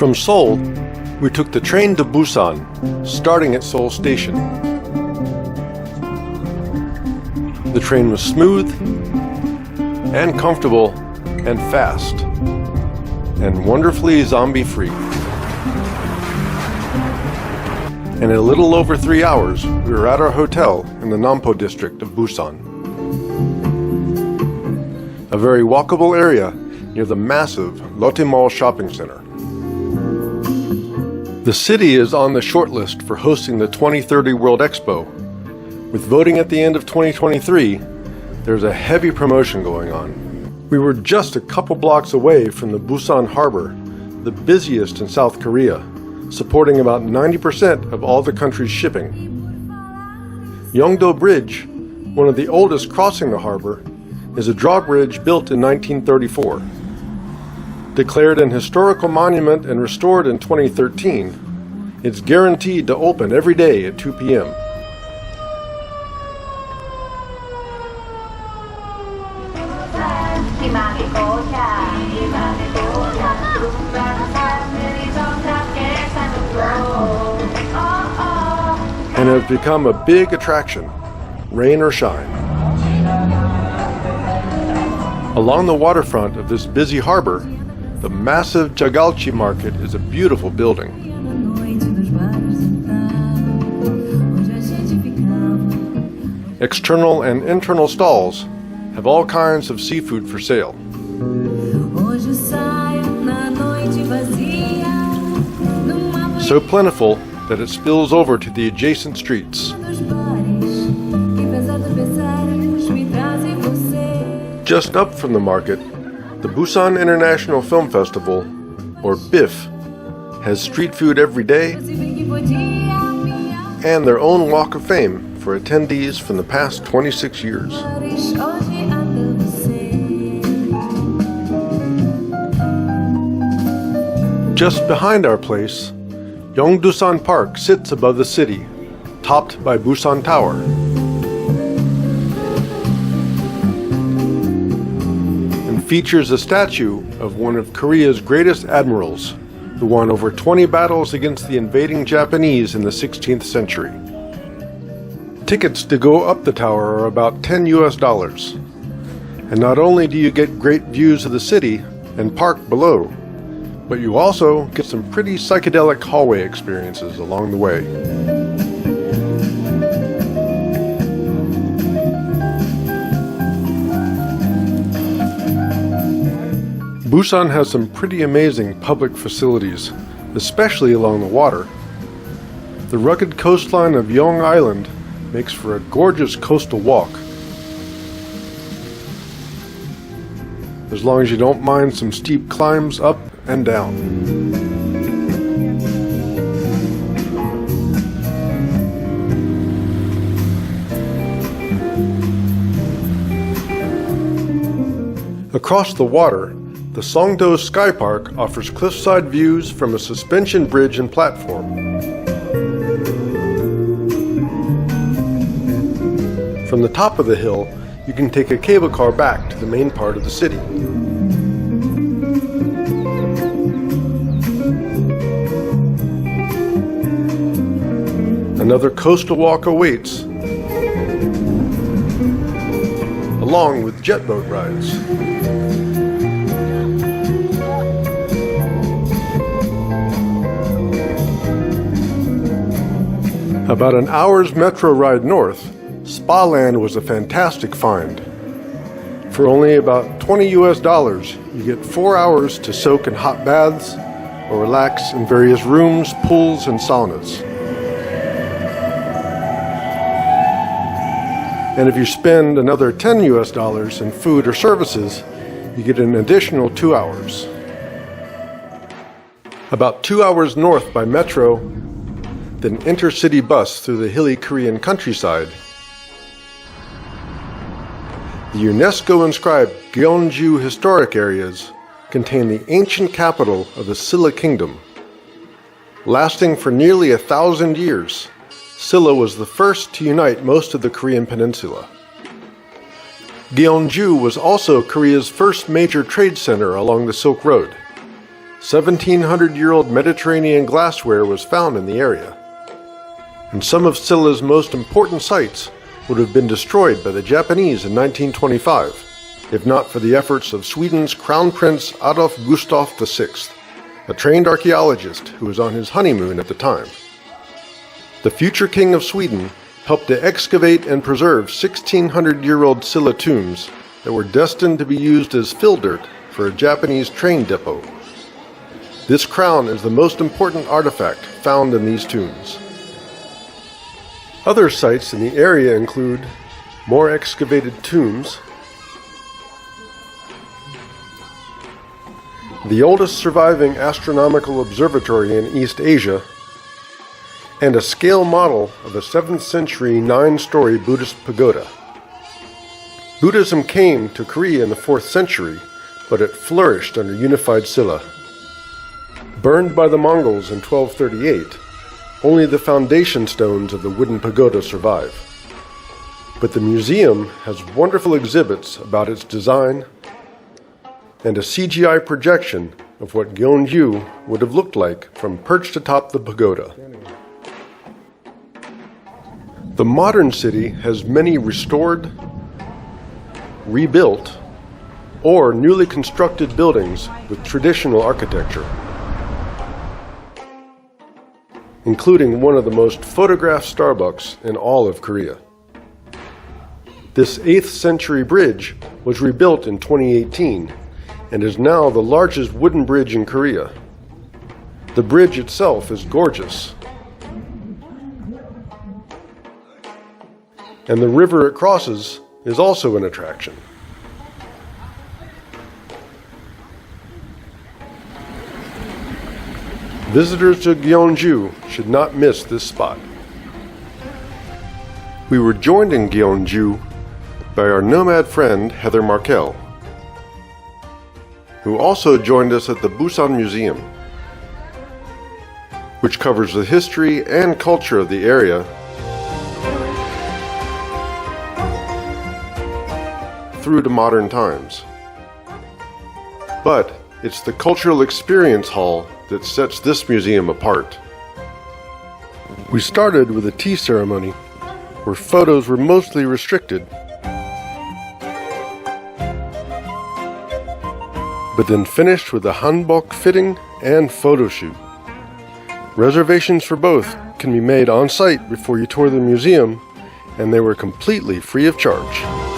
From Seoul, we took the train to Busan, starting at Seoul Station. The train was smooth and comfortable and fast and wonderfully zombie-free. And in a little over 3 hours, we were at our hotel in the Nampo district of Busan. A very walkable area near the massive Lotte Mall shopping center. The city is on the shortlist for hosting the 2030 World Expo. With voting at the end of 2023, there's a heavy promotion going on. We were just a couple blocks away from the Busan Harbor, the busiest in South Korea, supporting about 90% of all the country's shipping. Yeongdo Bridge, one of the oldest crossing the harbor, is a drawbridge built in 1934. Declared an historical monument and restored in 2013, it's guaranteed to open every day at 2 p.m. And has become a big attraction, rain or shine. Along the waterfront of this busy harbor, the massive Jagalchi market is a beautiful building. External and internal stalls have all kinds of seafood for sale. So plentiful that it spills over to the adjacent streets. Just up from the market, the Busan International Film Festival, or BIF, has street food every day and their own Walk of Fame for attendees from the past 26 years. Just behind our place, Yongdusan Park sits above the city, topped by Busan Tower. Features a statue of one of Korea's greatest admirals, who won over 20 battles against the invading Japanese in the 16th century. Tickets to go up the tower are about $10. And not only do you get great views of the city and park below, but you also get some pretty psychedelic hallway experiences along the way. Busan has some pretty amazing public facilities, especially along the water. The rugged coastline of Yong Island makes for a gorgeous coastal walk. As long as you don't mind some steep climbs up and down. Across the water, the Songdo Sky Park offers cliffside views from a suspension bridge and platform. From the top of the hill, you can take a cable car back to the main part of the city. Another coastal walk awaits, along with jet boat rides. About an hour's metro ride north, Spa Land was a fantastic find. For only about $20, you get 4 hours to soak in hot baths or relax in various rooms, pools, and saunas. And if you spend another $10 in food or services, you get an additional 2 hours. About 2 hours north by metro, then intercity bus through the hilly Korean countryside. The UNESCO-inscribed Gyeongju historic areas contain the ancient capital of the Silla Kingdom. Lasting for nearly 1,000 years, Silla was the first to unite most of the Korean peninsula. Gyeongju was also Korea's first major trade center along the Silk Road. 1,700-year-old Mediterranean glassware was found in the area. And some of Scylla's most important sites would have been destroyed by the Japanese in 1925, if not for the efforts of Sweden's Crown Prince Adolf Gustaf VI, a trained archaeologist who was on his honeymoon at the time. The future king of Sweden helped to excavate and preserve 1,600-year-old Scylla tombs that were destined to be used as fill dirt for a Japanese train depot. This crown is the most important artifact found in these tombs. Other sites in the area include more excavated tombs, the oldest surviving astronomical observatory in East Asia, and a scale model of a 7th century 9-story Buddhist pagoda. Buddhism came to Korea in the 4th century, but it flourished under unified Silla. Burned by the Mongols in 1238, only the foundation stones of the wooden pagoda survive. But the museum has wonderful exhibits about its design and a CGI projection of what Gyeongju would have looked like from perched atop the pagoda. The modern city has many restored, rebuilt, or newly constructed buildings with traditional architecture, including one of the most photographed Starbucks in all of Korea. This 8th century bridge was rebuilt in 2018 and is now the largest wooden bridge in Korea. The bridge itself is gorgeous, and the river it crosses is also an attraction. Visitors to Gyeongju should not miss this spot. We were joined in Gyeongju by our nomad friend Heather Markel, who also joined us at the Busan Museum, which covers the history and culture of the area through to modern times. But it's the Cultural Experience Hall that sets this museum apart. We started with a tea ceremony where photos were mostly restricted, but then finished with a hanbok fitting and photo shoot. Reservations for both can be made on site before you tour the museum, and they were completely free of charge.